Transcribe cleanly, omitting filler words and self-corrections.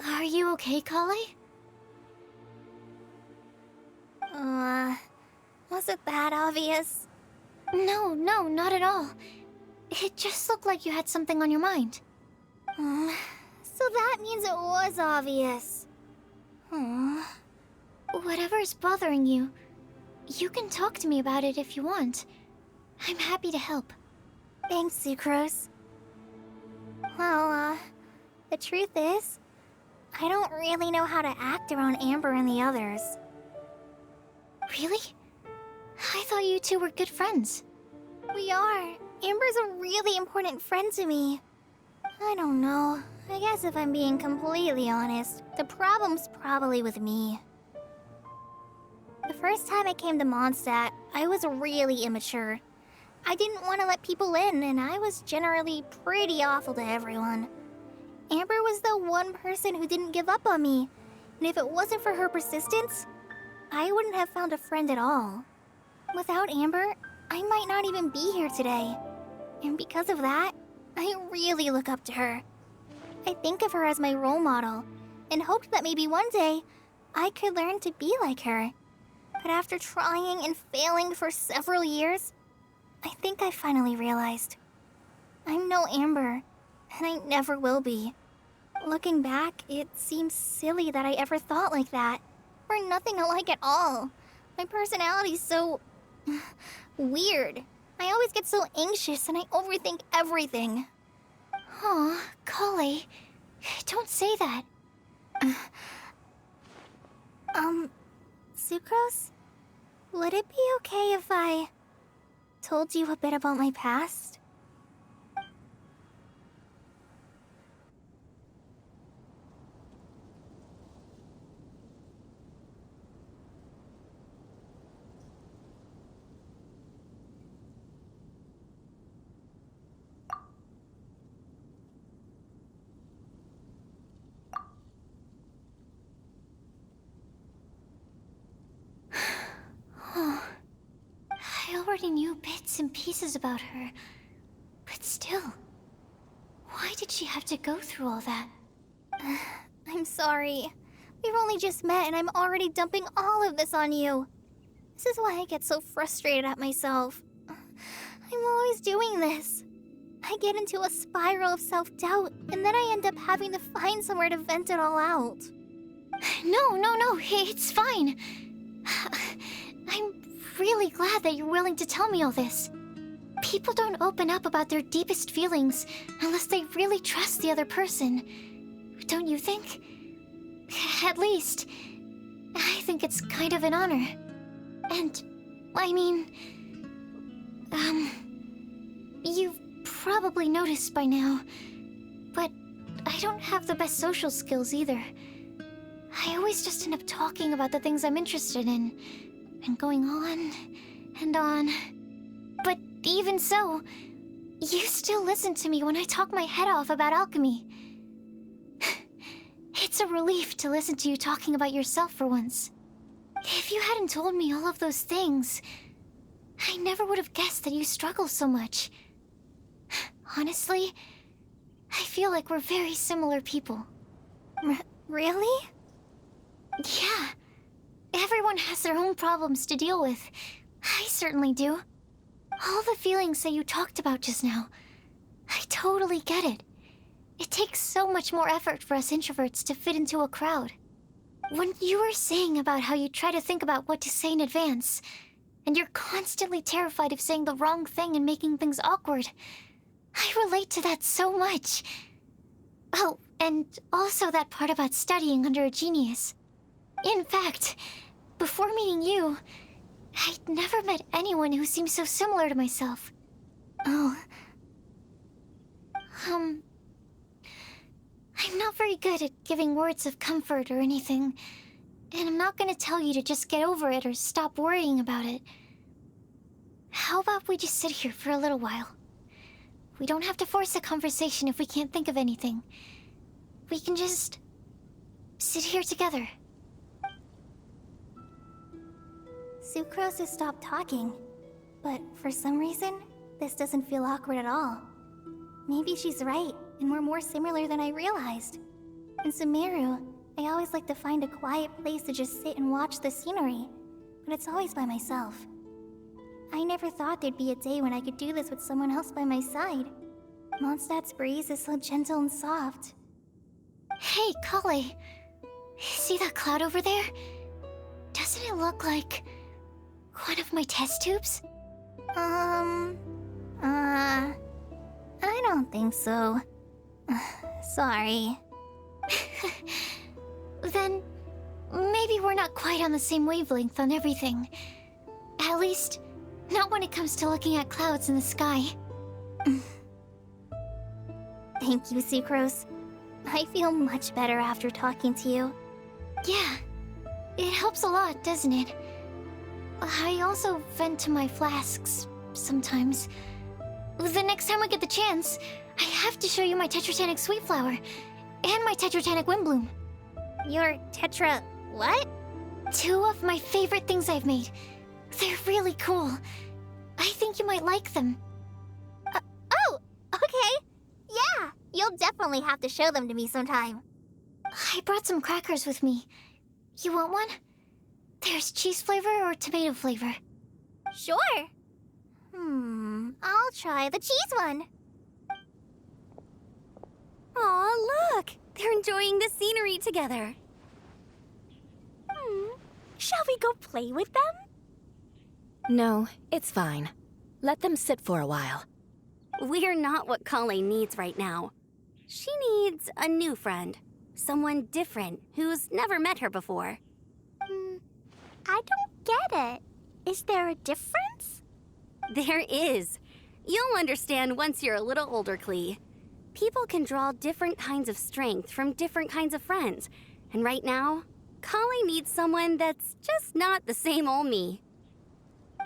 Are you okay, Collei? Was it that obvious? No, not at all. It just looked like you had something on your mind. So that means it was obvious. Whatever is bothering you, you can talk to me about it if you want. I'm happy to help. Thanks, Sucrose. Well, the truth is, I don't really know how to act around Amber and the others. Really? I thought you two were good friends. We are. Amber's a really important friend to me. I don't know. I guess if I'm being completely honest, the problem's probably with me. The first time I came to Mondstadt, I was really immature. I didn't want to let people in, and I was generally pretty awful to everyone. Amber was the one person who didn't give up on me, and if it wasn't for her persistence, I wouldn't have found a friend at all. Without Amber, I might not even be here today. And because of that, I really look up to her. I think of her as my role model, and hoped that maybe one day, I could learn to be like her. But after trying and failing for several years, I think I finally realized. I'm no Amber, and I never will be. Looking back, it seems silly that I ever thought like that. We're nothing alike at all. My personality's so... weird. I always get so anxious and I overthink everything. Aw, Collei, don't say that. Sucrose? Would it be okay if I told you a bit about my past? I already knew bits and pieces about her, but still, why did she have to go through all that? I'm sorry. We've only just met and I'm already dumping all of this on you. This is why I get so frustrated at myself. I'm always doing this. I get into a spiral of self-doubt, and then I end up having to find somewhere to vent it all out. No, it's fine. I'm really glad that you're willing to tell me all this. People don't open up about their deepest feelings unless they really trust the other person. Don't you think? At least, I think it's kind of an honor. And, I mean... You've probably noticed by now, but I don't have the best social skills either. I always just end up talking about the things I'm interested in, and going on and on. But even so, you still listen to me when I talk my head off about alchemy. It's a relief to listen to you talking about yourself for once. If you hadn't told me all of those things, I never would have guessed that you struggle so much. Honestly, I feel like we're very similar people. Really? Yeah. Everyone has their own problems to deal with. I certainly do. All the feelings that you talked about just now, I totally get it. It takes so much more effort for us introverts to fit into a crowd. When you were saying about how you try to think about what to say in advance, and you're constantly terrified of saying the wrong thing and making things awkward, I relate to that so much. Oh, and also that part about studying under a genius. In fact, before meeting you, I'd never met anyone who seemed so similar to myself. Oh. I'm not very good at giving words of comfort or anything, and I'm not gonna tell you to just get over it or stop worrying about it. How about we just sit here for a little while? We don't have to force a conversation if we can't think of anything. We can just sit here together. Sucrose has stopped talking, but for some reason, this doesn't feel awkward at all. Maybe she's right, and we're more similar than I realized. In Sumeru, I always like to find a quiet place to just sit and watch the scenery, but it's always by myself. I never thought there'd be a day when I could do this with someone else by my side. Mondstadt's breeze is so gentle and soft. Hey, Collei. See that cloud over there? Doesn't it look like one of my test tubes? I don't think so. Sorry. Then maybe we're not quite on the same wavelength on everything. At least, not when it comes to looking at clouds in the sky. Thank you, Sucrose. I feel much better after talking to you. Yeah, it helps a lot, doesn't it? I also vent to my flasks sometimes. The next time I get the chance, I have to show you my Tetratanic Sweet Flower and my Tetratanic Windbloom. Your Tetra... what? 2 of my favorite things I've made. They're really cool. I think you might like them. Oh, okay. Yeah, you'll definitely have to show them to me sometime. I brought some crackers with me. You want one? There's cheese flavor or tomato flavor. Sure. I'll try the cheese one. Aw, look! They're enjoying the scenery together. Shall we go play with them? No, it's fine. Let them sit for a while. We're not what Collei needs right now. She needs a new friend. Someone different who's never met her before. I don't get it. Is there a difference? There is. You'll understand once you're a little older, Collei. People can draw different kinds of strength from different kinds of friends. And right now, Collei needs someone that's just not the same old me.